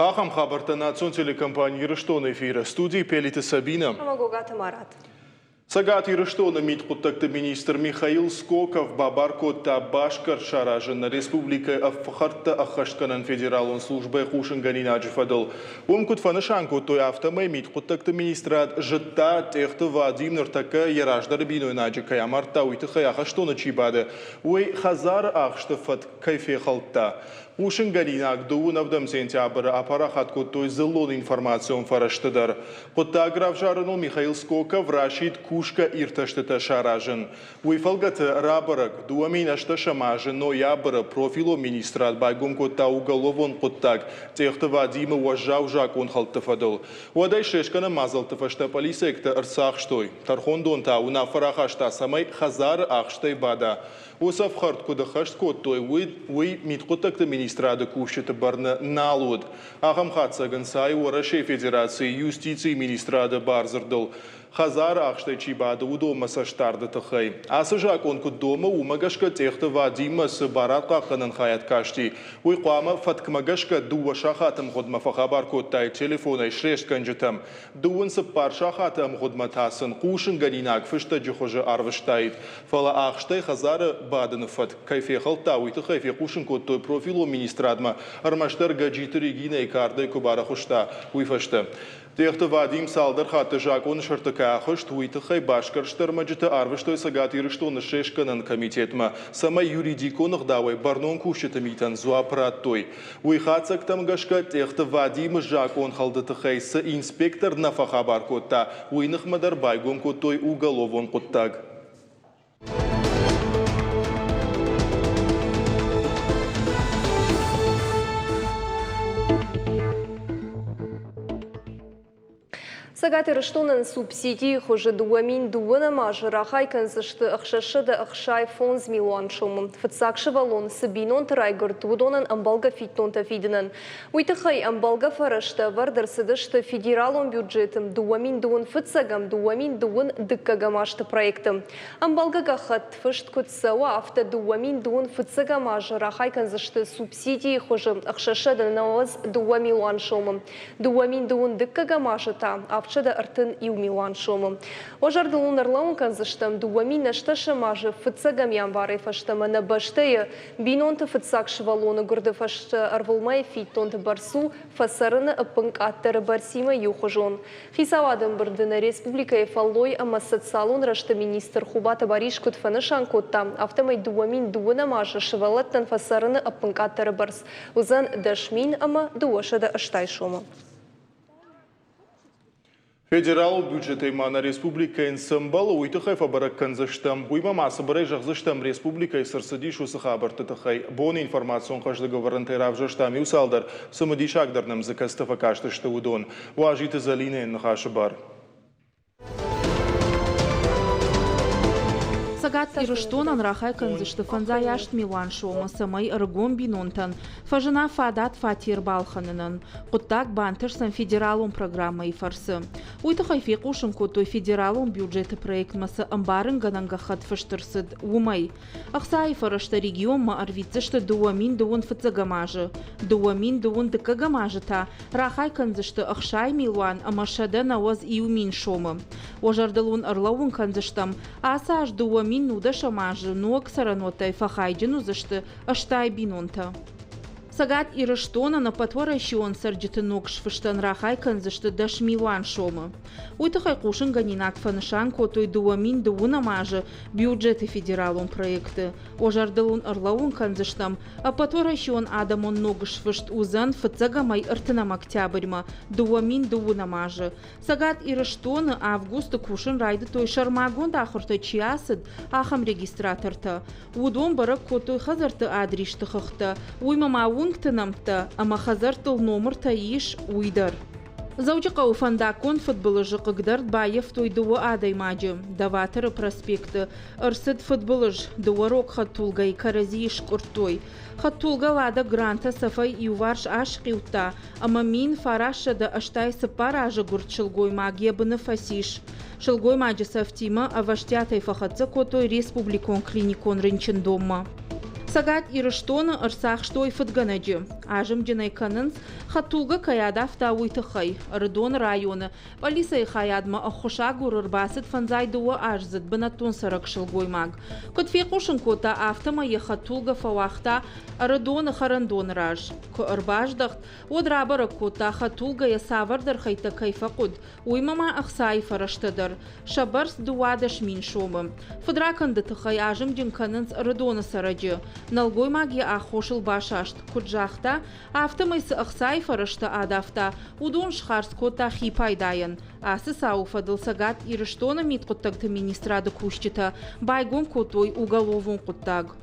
Ахам хабарта национ телекомпании Рыштон эфира. Студии Пелита Сабина. Амагогата Марат. Сагат Рыштона мит куттакты министр Михаил Скоков Бабаркотта Башкар Шаражын Республика Афхарта Ахашканан федералон службы Хушинганина Джифадл. Умкут фанашанку той автомай мит куттакты министрат житта техты Вадим Нуртака Яраждар Биной Наджика Ямарта Уйтыха Ахаштона Чибады. Уй Хазар Ахштафат Кайфе Халта. Хушинганина Агдуун Авдам сентябрь апарахат той зелон информацион фараштадар. Кутта Гравжарыну Михаил Скоков Рашид Кушка ирташтата Шаражын. Уйфалгата рабарак дуаминашта шамажын ноябрь профило министрат байгом котта уголовон коттак техта Вадима Уажжау Жакон халтафадыл. Уадай шешкана мазалтафашта полисекта арсахштой. Тархондон та уна фарахашта самай Хазар Ахштай бада. Усав харт кудахашт коттой уй миткотакта министрада кушчата барна налуд. Ахам хатсаган сай Уарашей Федерации юстиции министрада барзардыл. Хазар Ахштай Чибада удома саштарда тахай. Асажак он куд дома умагашка техта Вадима с баратка ханан хаят кашти. Уйқама фаткмагашка дуа шахатам ходма фахабар коттай телефона и шрешт канджетам. Дуан с пар шахатам ходма тасан кушин ганинак фышта джухожа арваштайт. Фала Ахштай Хазара бадан фат кайфе халта уйта кайфе кушин коттой профило министрадма армаштар гаджитри гиней карды кубара хушта уйфашта. Техта Вадим Салдар хатта Жакон Шартакахыш Туитахай Башкар Штармаджита Арваштой Сагат Ирыштона Шешканан комитетма сама юридиконах давай барнон кушетамитан зуапраттой. Уйхацак тамгашка Техта Вадим Жакон Халдатахай с инспектор на фахабар котта Уйнах Мадар байгом коттой уголовон коттаг. Сагат Рыштонын субсидии хуже дуамин дуана мажыра хайканзышты ахшашыда ахшай фонз миллион шумын. Фыцакшы валон сыбинон тырайгыр тудонын амбалга фитнон тафидинын. Уйтахай амбалга фарашта вардарсыдышты федералон бюджетым дуамин дуан фыцагам дуамин дуан дыккагамашты проектым. Амбалга гахат фышт кутсауа авто дуамин дуан фыцагам мажыра хайканзышты субсидии хуже ахшашыда наваз дуамилуан шумын. Дуамин дуан дыккагамашыта Шада артын иумилан шомым. Ожардылун арлаун канзыштам дуамин нашташа мажы фыцагам январы фаштама на баштая бинонта фыцак швалоны гурды фашта арвылмай фитонта барсу фасарына апынк аттары барсима юхожон. Хисавадым бырдына республика ефаллой ама социалун рашта министр Хубата Баришкут фанышан коттам автомай дуамин дуана мажы швалаттан фасарына апынк аттары барс. Узан дашмин ама дуашада аштай шомым. Федерал бюджеты мана республика инсамбал уйтахай фабарак канзаштам буйма маса барай жахзаштам республика и сарсадишу сахабарта тахай бон информацион каждого варантайрав жаштам и усалдар самодишагдарнам закастафа кашта штаудон важита залине нахашабар. Сагат Ирыштонан рахай канзышты фанза яшт милан шома самай аргон бинонтан. Фажына фадат фатир балханынан. Куттак бантырсан федералун программа и фарсы. Уйтахай фекушын котой федералун бюджеты проект маса амбарын ганангахат фаштырсыд умай. Ахсай фарашта регион ма арвицышты дуамин дуун фацагамажы. Дуамин дуун дыкагамажы та. Рахай канзышты ахшай милуан амашада наваз иумин шома. Ожардалун арлаун канзыштам. Асаж дуамин Нуда шамажы, но ксаранотай фахайджину зашты аштай бинонта. Сагат Ирыштона на потворащи он сарджиты ногш фыштан рахай канзышты даш милуан шомы. Уйтахай кушын ганинак фанышан котой дуамин дууна мажы бюджеты федералун проекты. Ожардалун арлаун канзыштам, а потворащи он адамон ногш фышт узан фыцагамай артынам октябрьма дуамин дууна мажы. Сагат Ирыштона августа кушын райды той шармагон дахырты чиасыд ахам регистраторта. Удон барак котой хазарты адришты хыхта. Уймама Унгтенамта, ама хазартыл номер таиш уйдар. Заучака уфандакон футболыжы кыгдарт баев той дуа адай маджы. Даватыры проспекты. Арсыд футболыж дуарок хаттулга и каразиш куртой. Хаттулга лада гранта сафай и уварш ашкиута. Ама мин фарашада аштай сапаража гурт шылгой магия бына фасиш. Шылгой маджы сафтима, а ваштятай фахатца котой республикон клиникон рынчен дома. Сагат ирыштоны ырсах штой фытганаджи. Ажым джинай канынс хатулга каядав тауитахай. Рыдон районы. Полисай хаядма ахушагур ырбасыт фанзай дуа ажзыт бынатун саракшыл гоймаг. Котфекушын кота автома ехатулга фавахта рыдон харандон раж. Ко ырбаждахт одрабара кота хатулга ясавардар хайта кайфакуд. Уймама ахсай фараштадар. Шабарс дуадаш мин шомым. Фадраканды тахай ажым джин канынс рыдон сараджи. Налгой магия ахошил башашт. Куджахта автомайсы ахсай фарашта адафта. Удон шхарскота хипайдаян. Асы сауфадыл сагат ирыштона миткуттагты министрады кущита. Байгон котой уголовун куттаг.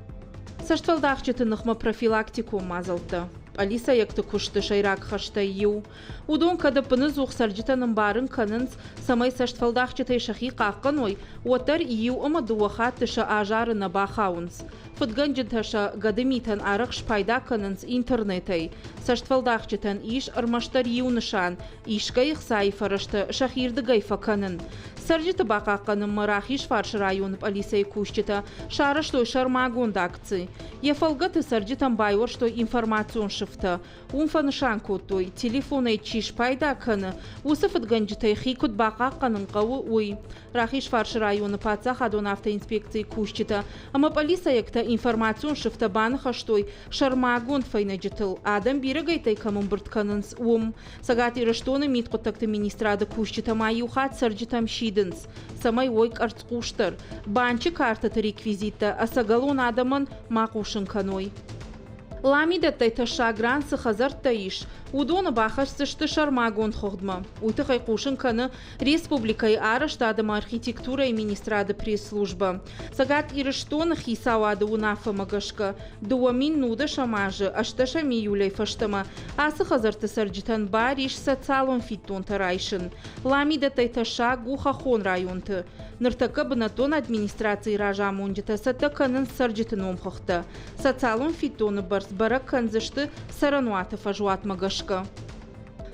Саштвалдахчыты нахма профилактику мазалты. Алиса якты кушты шайрак хашта ю. Удон када пыны зух сарджитаның барын канынс самай саштвалдахчытай шахи қаққаной. Отар ю ама дуахат тыша ажары на бахаунс. Фыдганджын таша гадымитан арық шпайда канынс интернетай. Саштвалдахчытан иш армаштар ю нышан. Ишкай ихсай фарашты шахирды гайфа канын. Сарджиты бақаққаның марахиш фарш район Алисай кушчыта. Шара штой шармагон дакцы. Ефалгаты сарджитан байвар штой информацион шифта. Унфанышан котой. Телефонай чиш пайда каны. Усы фыдганджытай хикут бақаққаның қауы уй. Рахиш фарш районы пацах адон автоинспекции кушчыта. Ама Алисай якта информацион шифта баныха штой шармагон файнаджытыл. Адам бирагайтай камын біртканынс ум. Сагат ирыштоны миткуттакты министрады кушчыта майюхат сарджитам шидынс. Самай ойк арцкуштар. Банчы картаты реквизита. Асагалон адамын мақушын каной. Ламида тайта шагран сыхазар таиш. Удона бахаш сышты шармагон хохдма. Уйтахай кушын каны республикай араштадым архитектура и министрады пресс-служба. Сагат ирыштона хисавады унафа магашка. Дуамин нуда шамажы, ашташа миюлей фаштама. Асы хазарты сарджитан бариш социалон фиттон тарайшын. Ламида тайта гуха-хон районты. Ныртака бынатон администрации ража мундита сата канын сарджитын омхахта. Социалон фиттоны барс барак канзышты сарануаты фажуат магашка.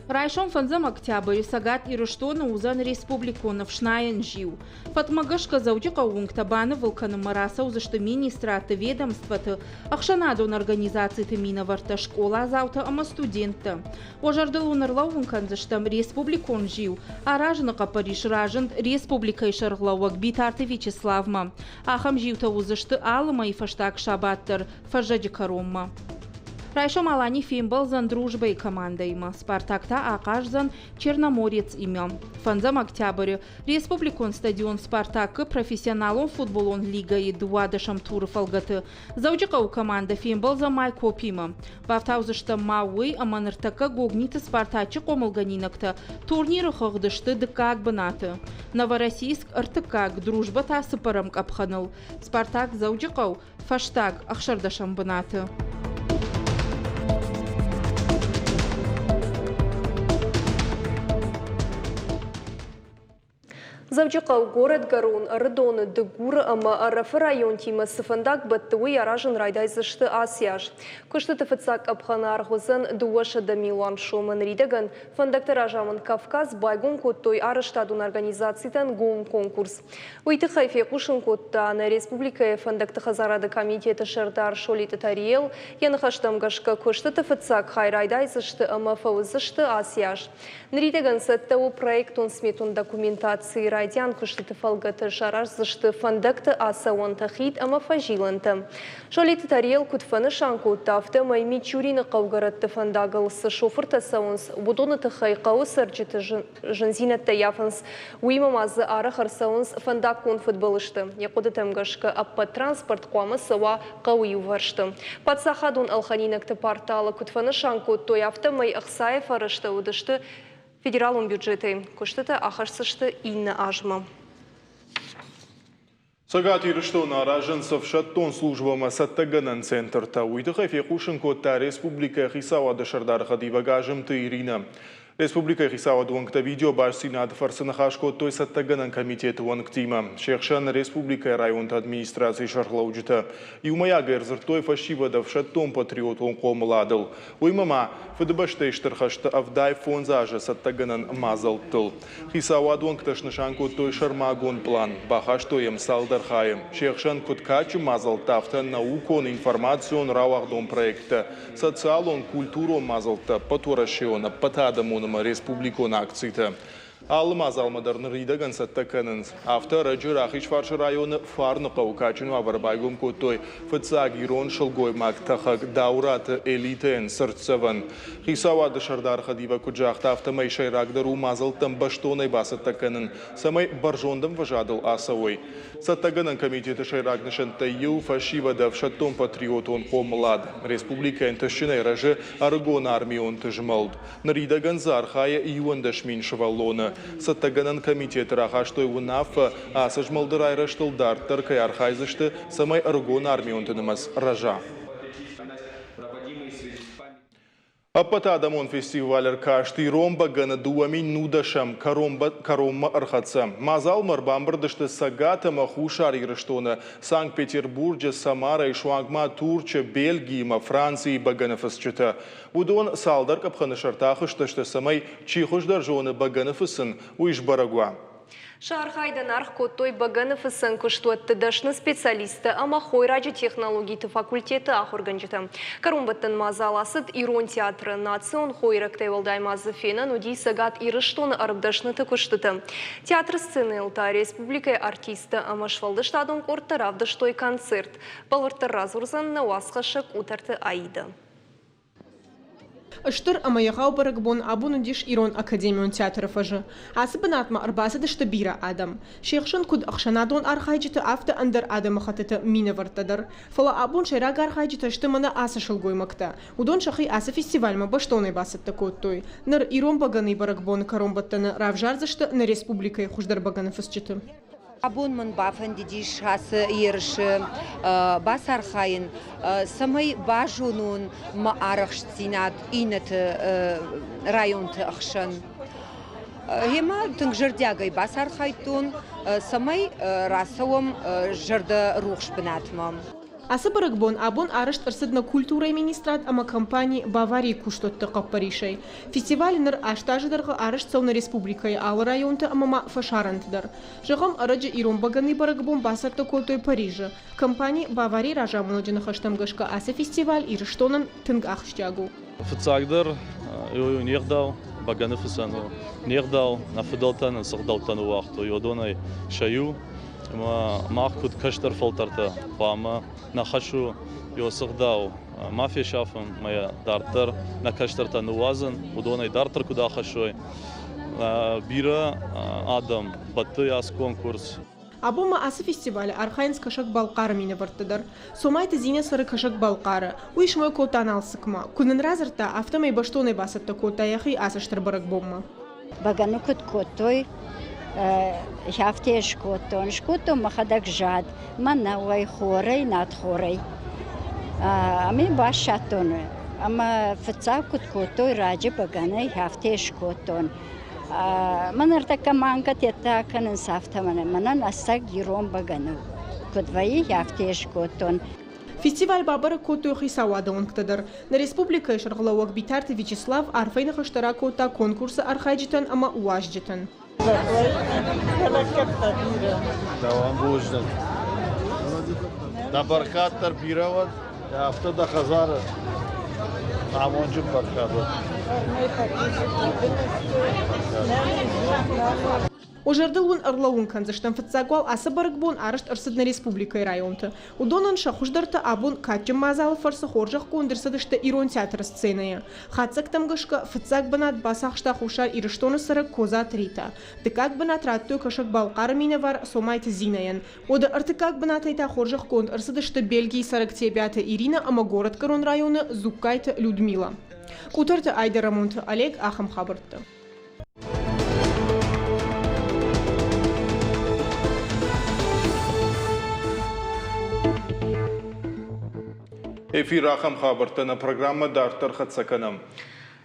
Райшон фанзам октябрь сагат ирыштоны узан республиконов шнаен жив. Фатмагашка заудика унгтабаны вулканы мараса узышты министраты ведомстваты ахшанадон организации тымина варта школа заута ама студентта. Ожардыл унырла унканзыштам республикон жив. Аражыныка Париж ражын республикай шарглауак битарты Вячеславма. Ахам живта узышты алыма и фаштак шабаттыр фажадика ромма. Райшом алани фимбал зан дружбой командайма. Спартакта Акашзан Черноморец имя. Фанзам октябрь. Республикон стадион Спартак профессионалон футболон лига и дуадашам туров алгаты. Заучика у команда фимбал за май копима. Бафтаузышта мауи аманыртака гогниты Спартачы комылганинакта. Турниры хогдышты дыкак бынаты. Новороссийск артыкак дружба тасы парам капханыл. Спартак заучикау фаштаг ахшардашам бынаты. Завджикау город Гарун, Рыдоны, Дегура, ама Рафы район тима Сыфандак баттыуи аражын райдайзышты Асияж. Кышты тыфыцак абхана архузын дуаша да Милан шумын ридаган, фандакты ражамын Кавказ байгон коттой арыштадун организациятан гоун конкурс. Уйты хайфе кушын котта на республика фандакты хазарады комитеты шырдар шолиты тариел, яны хаштамгашка кышты тыфыцак хай райдайзышты ама фаузышты Асияж. Нридаган саттау проектун сметун документации райдян кышты тыфалгаты шараш зышты фандакты аса он тахит ама фажиланты. Шолиты тариел кутфаны шанку тафты май мичурины қаугаратты фандагылысы шофырта саунс, будоны тахай қауы сарджиты жынзинатты яфынс, уймамазы арахар саунс фандаккон футболышты. Якуды тәмгашка аппа транспорт қуамы сава қауы варшты. Патсахадун алханинакты порталы кутфаны шанку той авты май ақсаев арышты удышты федералун бюджеты. Куштыты ахарсышты инна ажма. Сагат ирыштона аражынсов шаттон службама саттаганан центрта уйдыға фекушын котта республика хисавады шардарыға дивагажымты Ирина. Республика Хисава дуанкта видео баш Сенат фарсынахашко той саттаганан комитеті уанктима. Шехшан Республика районта администрации шархлауджита. И умаяга эрзыртой фашивада в шаттом патриот он комладыл. Уймама фыдыбашта иштырхашта авдай фонзажа саттаганан мазал тыл. Хисава дуанкта шнышанко той шармагон план. Бахаш тоем салдархаем. Шехшан куткачу мазал тафта наукон информацион рауахдон проекта. Социалон культурон мазалта патурашиона патадамон Республикон акцията. Алмаз алмадарны ридаган саттаканынс. Авто раджу рахиш фаршы районы фарны қаукачыну аварбайгум көтой. Фыцаг ирон шылгой мактахак даураты элитен сыртсаван. Хисавады шардарха дива куджахта автомай шайрагдару мазалтам баштонай басаттаканын. Самай баржондам важадыл асавой. Саттаганын комитеті шайрагнышынта ел фашивада в шаттон патриотон комлад. Республика энтащинай ражы аргон армион тыжмалд. Наридаган зархая иуандашмин шаваллона. Саттаганан комитет рахаштой унафа асажмалдырай раштылдар таркай архайзышты самай аргон армион тынымас ража. Апатадамон фестивалер кашты ромба гана дуамин нудашам каромма архатса. Мазал марбамбардышты сагата махушар ирыштона Санкт-Петербурге, Самара и Шуангма, Турча, Бельгия, Франции баганафасчыта. Удон салдар капханы шартахыштышты самай чихушдар жоны баганафасын уиш барагуа. Шархайдан архкоттой баганафасын кыштуатты дашны специалисты ама хой радиотехнологии факультеты ахорганжыты. Карумбаттын мазаласыд Ирон театры национ хойрактай валдаймазы фена нуди сагат ирыштоны арыбдашны тыкыштыты. Театр сцены элта республикай артисты ама швалдыштадон корттаравдыштой концерт. Балварты разурзан на уасхашак утарты аида. Штыр амаяғау барагбон абуну диш Ирон академион театров ажы. Асыбын атма арбасыды штабира адам. Шейхшын куд ақшанадон архайджыты авто андыр адамы хатыты мина вартадар. Фала абун шайраг архайджыты штымана асы шылгоймакта. Удон шахи асы фестивальма баштоной басытты коттой. Нар Ирон баганы барагбон каромбаттаны равжарзышты на республикай хуждар баганы фысчыты. Абон ман бафан дидиш хасы ерши басар хайын самай бажунун ма арахштинат инат районты ахшан. Хема тынг жырдягай басар хайтун самай расавам жырда рухшпинатмам. Асы барагбон абон арышт ырсыдна культура министрат ама компании Баварии куштотты қаппаришай. Фестиваль ныр аштажыдарға арышт сауна республикай алы районты амама фашарантыдар. Жығым арыджы Ирон баганы барагбон басарты колтой Парижы. Компании Баварии ражамыны жынықыштамгышқа асы фестиваль ирыштонын тынг ахштягу. Фыцагдыр неғдау баганы фысану. Неғдау нафыдалтаны сығдалтаны уақыты. Йодонай шаю. Махкут каштар фалтарта, пама нахашу йосыгдау мафия шафым моя дартер на каштарта нуазан, удонай дартер куда хашой, бира адам батты яс конкурс. Абома асы фестиваля архайнс кашак балқары мені варттыдар. Сомайты зине сыры кашак балқары. Уиш мой колтан алсыкма. Күнін разырта автомай баштонай басытты колтаяхи асыштыр барак бомма. Багану кот-котой. Хавте шкотон, шкотон махадак жад, манавай хорей над хорей. Ами баш шатон, ама фцав кот-котой раджи баганай хавте шкотон. Манар така манка тета канен сафтамане, манан астак гирон багану. Кодваи хавте шкотон. Фестиваль бабары коту хисавады онктадыр. На республика шарғылауак битарты Вячеслав арфайны хыштара кота конкурсы архайджитан ама уажджитан. Давам бождан. Да баркаттар биравад, афта да хазар амонжу баркаттар. Ожардылун ырлауын канзыштан фытсагуал асы барыгбон арышт ырсыдна республикай районты. Удонын шахуждарты абун качым мазалы фарсы хоржақ кондырсыдышты Ирон театр сценая. Хатсак тамгышка фытсак банат басахшта хушар ирыштоны сыры козат рита. Тыкак банат ратту кашак балқары мine var сомайты зинаян. Ода ыртыкак банат айта хоржақ конд ырсыдышты Бельгии сарык тебята Ирина, ама город Корон районы Зуккайты Людмила. Кутырты Айда Рамонты Олег Ахам хабыртты. Эфир Ахам хабыртына программа Дартар Хатсаканам.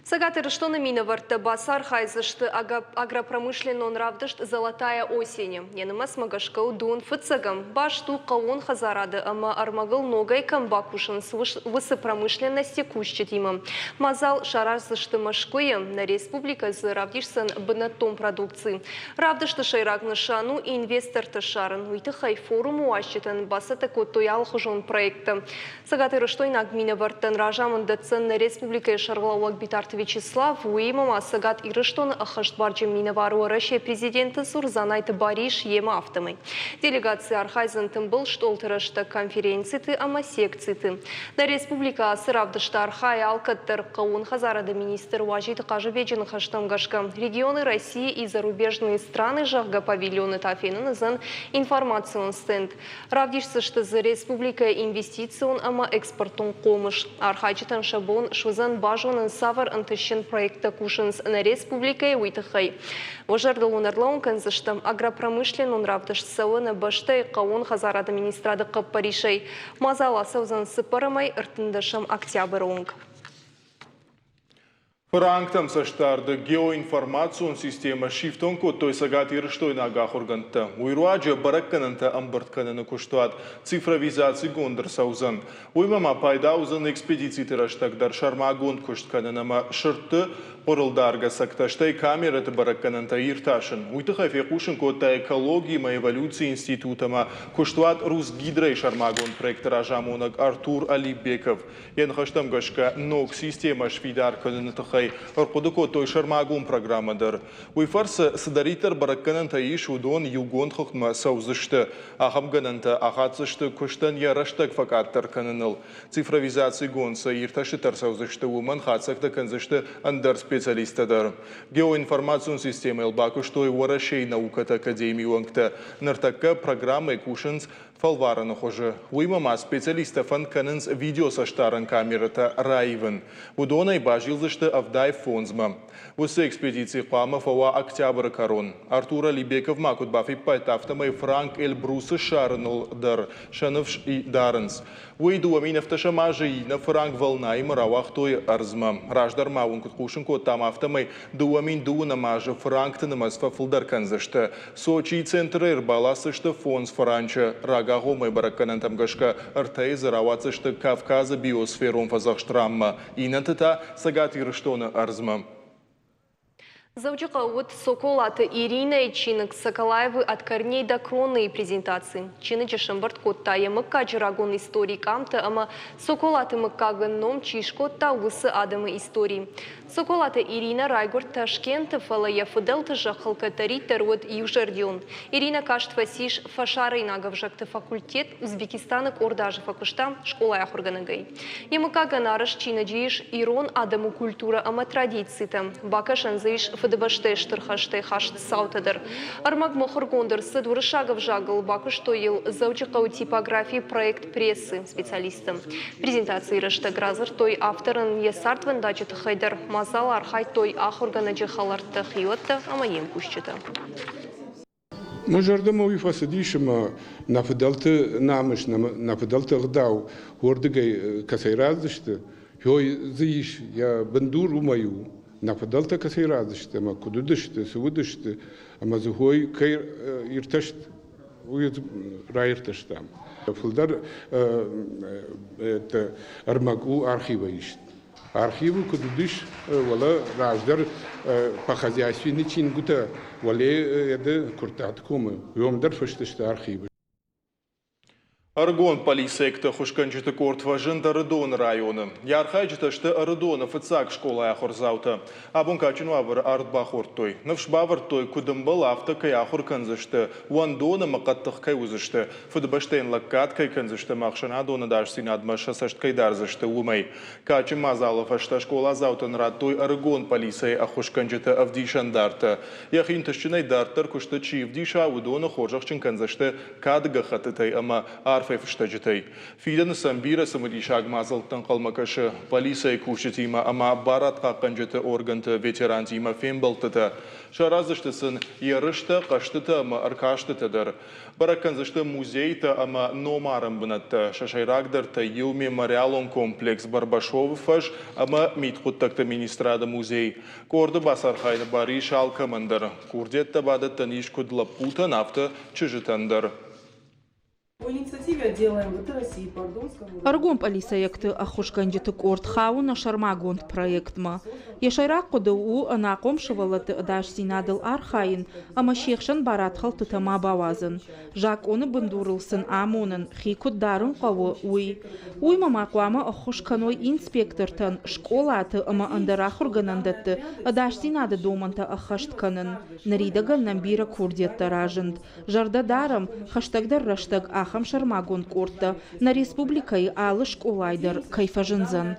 Сагаты Рыштона Миноварта Басар Хайзышты агропромышленный равдышт «Золотая осень». Янымас Магашкау Дун Фыцагам Башту Каун Хазарады Ама Армагыл Ногай Камбакушин с высопромышленности Кущетимом. Мазал Шаразышты Машкуем на республика з равдишсан бынатом продукции. Равдышты Шайрак Нашану и инвестор Ташаран. Уйтыхай форуму Ащитан Басата Котоял Хужон проекта. Сагаты Рыштойнак Миновартан Ражаман Дацен на республика Шарлауак Битарт Вячеслав Уимама Сагат Ирыштон Ахаштбарджем Миновару Россия президента Сурзанайты Бариш ема автомой. Делегация Архайзентым был штолтырышта конференции ама секции. На республика Сыравдышта Архай Алкаттер Каун Хазарада министр Важит Кажеведжин Хаштамгашка. Регионы России и зарубежные страны Жахга павильоны Тафена назан информационный стенд. Равдишься, что за республика инвестицион ама экспортон комыш. Архайчитан Шабон Шузан Бажон Савар Антыщен проекта Кушинс на республике Уитахай. Вожардалун Арлаун Канзаштам агропромышленный равдыш сауна баштай Каун Хазарада министрада Каппаришей. Мазала саузан сыпарамай ыртындашам октябрьонг. Франктам саштарды геоинформацион система шифтонко той сагат ирыштой нагах органта. Уйруаджа бараккананта амбарткананы куштуат цифровизации гондыр саузан. Уймама пайдаузан экспедиции тыраштагдар шармагон кушткананама шыртты порылдарга сакташтай камераты бараккананта ирташын. Уйтыха фекушын кота экологии ма эволюции институтама куштуат Русгидрей шармагон проекта ражамонак Артур Алибеков. Янхаштам гашка ног система швидар кананатыха Оркудуко той шармагун программадыр. Уйфарсы садаритер бараккананта иш удон югон хохма саузышты. Ахамгананта ахатсышты куштан яраштак факаттар кананыл. Цифровизация гонса ирташитар саузышты уман хатсакта канзышты андар специалистадар. Геоинформацион система элбаку штой варашей науката академии уангта. Нартакка программы кушинс фалвараны хожы. Уймама специалиста фанканынс видео саштаран камерата Райвен. Удонай бажилзышты авдай фонзма. Усы экспедиции Пама фава октябрь корон. Артур Алибеков макут бафи пайтафтамай Франк Эльбрусы шарнул дар шановш и даренс. Уйду аминавташа мажи на Франк волна и маравах той арзма. Раждар маун куткушенко там автомай дуамин дуна мажа Франк тенамасфа фулдарканзашта. Сочи центры ирбаласышта фонз Франча рага гомай бараканантам гашка артай заравацышта Кавказа биосфером фазахштрамма. Инантата сагат ирыштона арзма. Завчака от Соколата Ирина и Чинок Соколаевы от корней до кроны презентации. Чиныча Шамбарт котта ямыка жирагон истории камта, ама Соколаты мыкагын ном чишко та усы адамы истории. Соколата Ирина Райгорд Ташкент фалая фуделта жахалка таритер от Южардион. Ирина кашт фасиш фашары нагавжакты факультет Узбекистанык ордажы факушта школа яхурганагай. Ямыкагын арыш чинаджиш ирон адаму культура ама традиции там. Бакашан заиш фадыбаштай штырхаштай хашт саутадыр. Армаг мохоргондыр сыд вырышагов жагал бакышто ел заучакау типографии проект прессы специалистам. Презентации рышта гразыр той авторын есартван дачыты хайдар мазал архай той ахорганаджи халарты хиотта амаем кущыта. Мы жардам уйфасадишма на фадалты намыш на фадалты гдау гордыгай касайраздышты. Хой зиш я бандур умаю. На фадалта касайраздышты, ама кудудышты, сувудышты, ама зухой кайр ирташт, уйд райрташтам. Фулдар это армагу архива ишт. Архиву кудудыш вала раздар по хозяйственной чингута вале это куртат комы. Йомдар фаштышты архивы. Аргон полисекта хушканчыты кортважын Арыдон районы. Ярхайчыты шты Арыдона фыцак школа яхорзаута. Абун качыну авыр артбахортой. Навшбавыртой кудымбал авто кай ахорканзышты. Уандона мақаттық кай узышты. Фыдбаштейн лаккат кай канзышты мақшана дона дашсин адмаша сашт кай дарзышты умай. Качы мазалов ашта школа заутан радтой Аргон полисей ахушканчыты авдишандарта. Яхин тышчынай дартар кушты чи авдиша удона хоржахчын канзышты кадыга хатытай ама арф фефштаджитай. Фиден самбира самадишаг мазалтан қалмакашы полиция кушетима ама барат қаққанжеті органты ветерантима фембалтыты. Шаразыштысын ерышты қаштыты ама аркаштытыдыр. Бараканзышты музейті ама номарым бұнатты. Шашайрагдырты ел мемориалон комплекс Барбашовыфаж ама митқуттакты министрады музей. Корды басархайды бари шалкамындыр. Курдетті бады таниш кудлапута нафты чыжытандыр. По инициативе отдела МВД России по Ордонскому... Аргон полисаекты ахушганжеты корт хауна шармагонт проектма. Ешайрак кодуу анаком шывалаты даш синадыл архайын, ама шекшан барат халты тама бавазын. Жак оны бындурылсын амонын, хикут дарын кавы уй. Уй мамаквама ахушканой инспектортан школаты ама андарах органандатты даш синады доманта ахаштканын. Наридаган намбира курдетта ражынд. Жарда дарам хаштагдар раштаг ахам шармагон корта на республикой алыш колайдер кайфажынзан.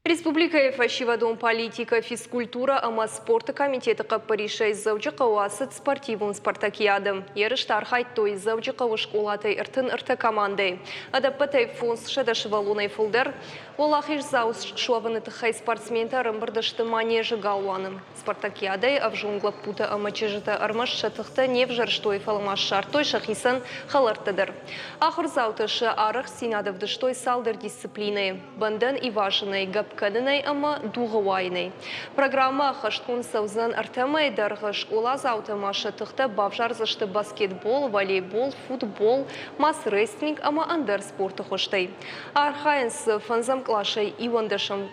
Республика фашивадон политика физкультура ама спорта комитета каппаришай завджика уасыт спортивун спартакиадам. Ерыштархай той завджика школатай иртын ирта командой. Адапатай фонс шадашвалунай фулдер. Олахиш заус шуаванытыхай спортсмента рымбырдышты манежы галуаным. Спартакиадай авжунгла пута ама чежыта армаш шатыхта невжарштой фалмаш шартой шахисан халартыдыр. Ахыр заутышы арых синадавдыштой салдыр дисциплины. Бандан и важный габкадынай ама дуғауайнай. Программа хаштун саузан артамай дарғы школа заутыма шатыхта бавжарзышты баскетбол, волейбол, футбол, мас-рестлинг ама андер спорты хоштай. Архайнс фанзам клашай ивандашам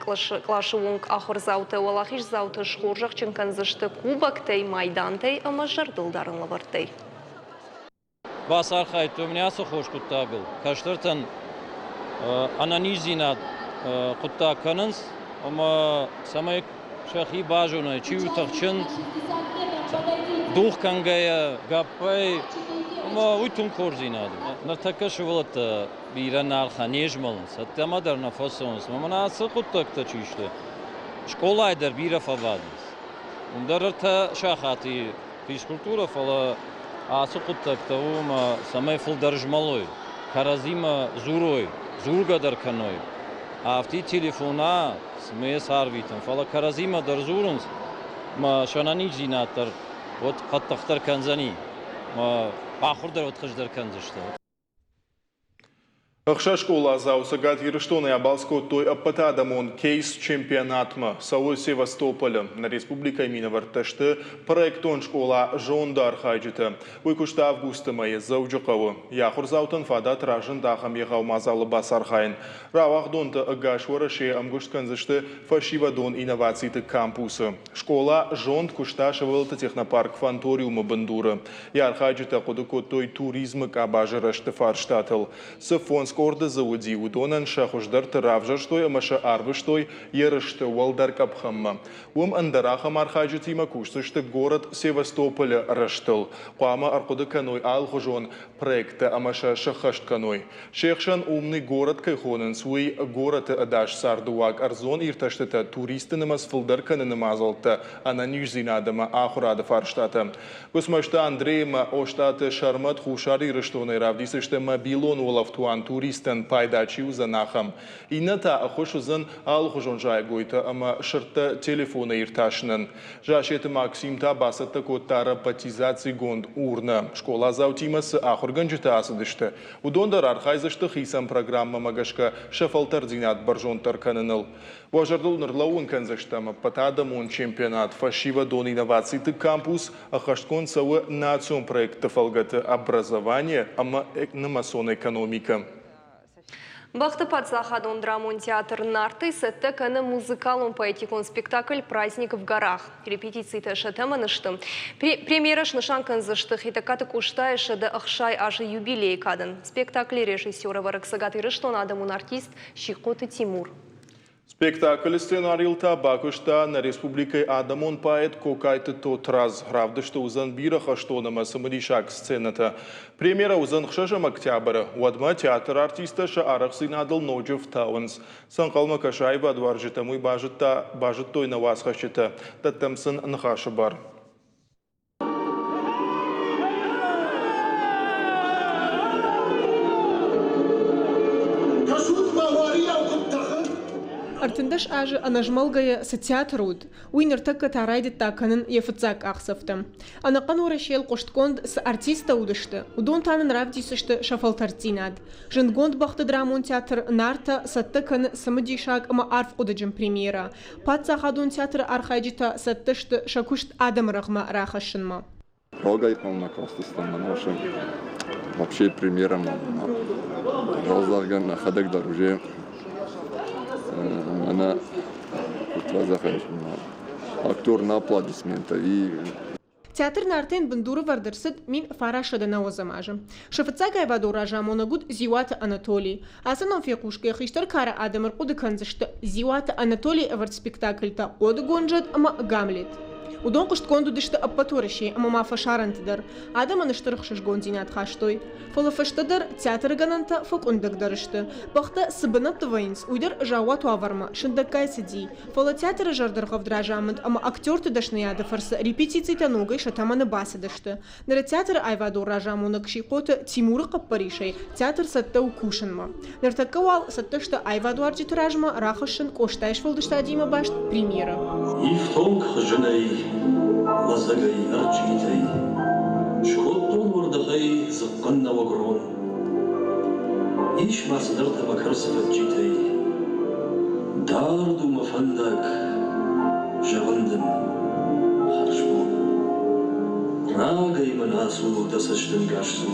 клашывунг ахыр зауты валахиш зауты шхоржақ чынканзышты кубактай майдантай ама жардылдарын лавартай. Бас архайт у меня сухош кутта был. Каштыртан ананизинат кутта канынс, ама самай шахи бажуна чиутахчын дух кангая гаппай ама уйтун корзинад. Нартакашывалат биран арханежмалынс. Аттамадар нафасонс. Мамана сыкуттакта чишты. Школайдар бира фавадынс. Ундарарта шахати физкультура фала асыкуттакта ума самай фылдаржмалой. Каразима зурой. Зургадар каной. Авти телефона смея сарвитан. Фала каразима дар зурунс. Ма шананижинатар. Вот хаттахтар канзани. Ма ахурдар вот хаждар канзышта. Ахша школа заусагат ерыштоны абалско той аппатадамон кейс чемпионатма Сауы Севастополя на республика Миноварташты проектон школа жондар хайджиты. Уйкушта августа мая зауджықавы. Яхур заутын фадат ражын дахам егау мазалы басар хайын. Равах донты агаш вараше амгуштканзышты фашивадон инновацийты кампусы. Школа жонд кушта шавылты технопарк фанториумы бандуры. Яр хайджиты кудыко той туризмы кабажырашты фарштатыл. Сыфон Скорда заводи удонан шахуждар таравжар штой амаша арвы штой ерышты валдар капхамма. Андарахам архаджитима кушсышты город Севастополя раштыл. Куама аркуды каной алхужон проекта амаша шахашт каной. Шехшан умный город кайхонен свой город адаш сардуак арзон ирташтыта туристы намаз фылдар каныны мазалта ана нижзинадама ахурады фарштата. Гусмашта Андреема оштаты шармат хушари рыштоны равдисышты мобилон олафтуан туристен пайдачиу за нахам. Ината ахошузан алхужон жайгойта ама шырта телефона ирташнын. Жашеты Максимта басатта коттара патизаций гонд урна. Школа заутимасы ахурганжыта асыдышты. Удондар архайзышты хисам программа магашка шафалтар динат баржон тарканыныл. Важардыл нырлауын канзаштама патадамон чемпионат фашива дон инновацийты кампус ахашткон савы национ проекта фалгаты образование ама намасон экономика. Бахты Пацахадон драмон театр нарты сетте каны музыкалон поэтикон спектакль «Праздник в горах». Репетиции шатема нышты. Премьера шнышан канзышты хитакаты куштая шады ахшай ажы юбилей кадын. Спектакль режиссера вараксагаты рыштон адамун артист Шикоты Тимур. Спектакль сценарилта бакушта на республикой Адамон поэт кокайты тот раз. Гравды, что узан бираха, что на самодишак сцената. Премьера узан хшашам октября. Уадма театр артиста шаарах синадал ноджев тауэнс. Санкалма кашайва адваржита мой бажит той на вас хашита. Таттамсын нхашабар. Артындаш ажы анажмалгая сатиатрууд. Уйнертакка тарайды таканын ефыцак ақсафты. Анақан орашел қоштконд с артиста удышты. Удон танын равдисышты шафалтартинад. Жингонд бақты драмон театр нарта саттыканы самыдишак ама арф удыджым премьера. Патса хадун театр архайджита саттышты шакушт адам рахма рахашынма. Рогай полна костыстан наша. Вообще премьером Розарган хадак даруже. Она актер на аплодисменты и Театр нартен бандуры вардырсыд мин фарашада на озамажы. Шафыцага айвадора жамонагуд Зиуата Анатолий. Асанон фекушке хиштар кара адамыр куды канзышты Зиуата Анатолий эвард спектакльта коды гонжад ама Гамлет. Удон куштконду дышты аппаторыши ама мафа шарантыдар. Адам аныштырықшыш гонзинат хаштой. Фолафаштадар театр гананта фок ундагдырышты. Бақта сыбынат вайнс уйдар жауату аварма шындаккай сиди. Фола театр жардырғав дражамыд ама актерты дашнаяды фарсы репетицийта ногай шатаманы басы дышты. Нара театр айвадор ражамунак шиқоты Тимуры қаппаришай театр сатта укушынма. Нартаккавал саттышты айвадуарджи тражма рахышын коштайш фолдышта адима башт премьера. Ифтонг жынай лазагай арджитай. Шхоттон вардагай зыққанна вагрон. Иш масыдырта бакарсыфат житай. Дарду мафандак жавындын харшбон. Рагай манасу дасаштын гашсу.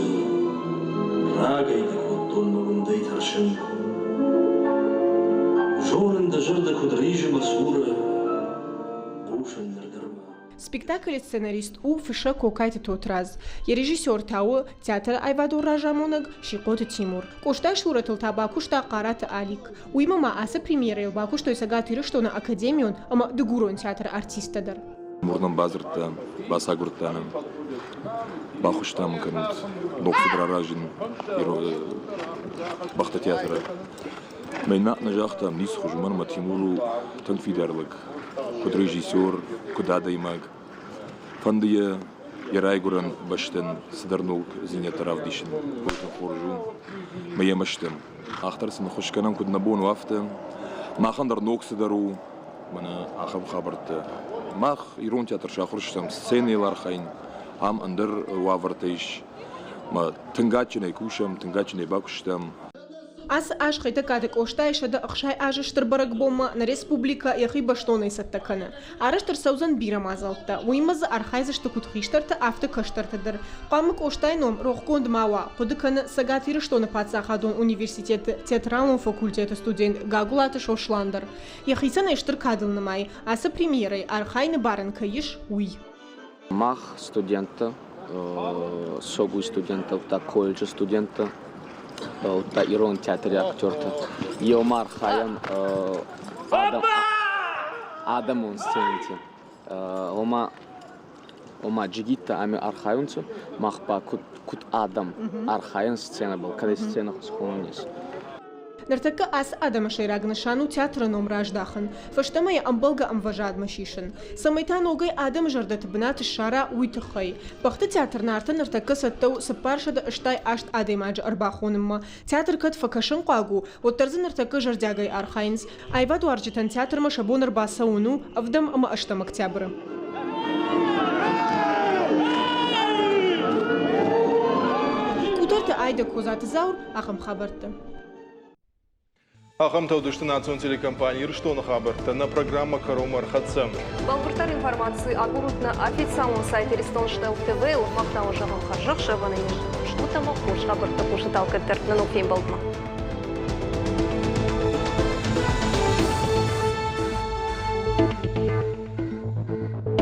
Рагай дакоттон магундай таршын. Жорында жырда кудрижы масура. Бушын нырдырма. Спектакль сценарист у фиша кокайты тот раз. Я режиссер тау театр айвадор ражамонаг шиқоты Тимур. Коштай шуратыл таба кушта қараты Алик. Уймама аса премьера баку что исагатыры что на академион ама дегурон театр артистадар. Мурнан базырта басагуртаным. Бахуштам канут ноксидра ражин бахта театра. Мен макна жахтам нис хужуман ма Тимуру танфидарлык. Куд режиссер, куда даймаг. Фандия ярайгуран баштен сидарнул зинет равдишин. Койтан хоржу. Мая маштем. Ахтарсын хушканам куд набон вафтем. Махандар ноксидару. Мана ахам хабарты. Мах ирон театр шахурштам сценилар хайн. Ам андыр вавартайш. Ма тынгачинай кушам, тынгачинай бакуштам. Ас ашқайта кадык оштайшады ақшай ажыштыр барак бома на республика яхи баштонай саттаканы. Арыштыр саузан бирам азалтта. Уймазы архайзышты кутхиштарты авты каштартыдыр. Қамык оштайном роқконд мауа. Қудыканы сагатиры штоны пацахадон университеті театралон факультеті студент Гагулаты шошландыр. Яхисан эштыр кадылнымай. Асы премьерай архайны барын кайыш уй. Мах студента, согу студентов, та колледж студента. Та ирон театре актерта. Йомар Хаян Адам он сцените. Ома джигита ами архайунцу махпа кут Адам архайун сцена был. Когда сцена схонис. Нартака ас Адама шайрагнашану театра номраж дахын. Фаштамай амбалга амважад машишын. Самайта ногай Адам жардат бнат шара уйтыхай. Бахты театр нарта нартака саттау сапаршада аштай ашт адаймадж арбахонымма. Театр кат факашын қагу. Оттарзы нартака жардягай архайнс. Айваду арджитан театр машабон арбасауну авдам ама аштам октябры. Кутарты айда козаты заур ахам хабарты. Ахам таудышты национ телекомпании Ирштона хабарта на программа Каромар Хатсам. Балбуртар информации о на официальном сайте Рестонштел ТВ, Лохмахтау Жагам Хажах, Шавана Нижнего Штутама, Хуш Хабарта Пушиталка Тертнануфим Балдма.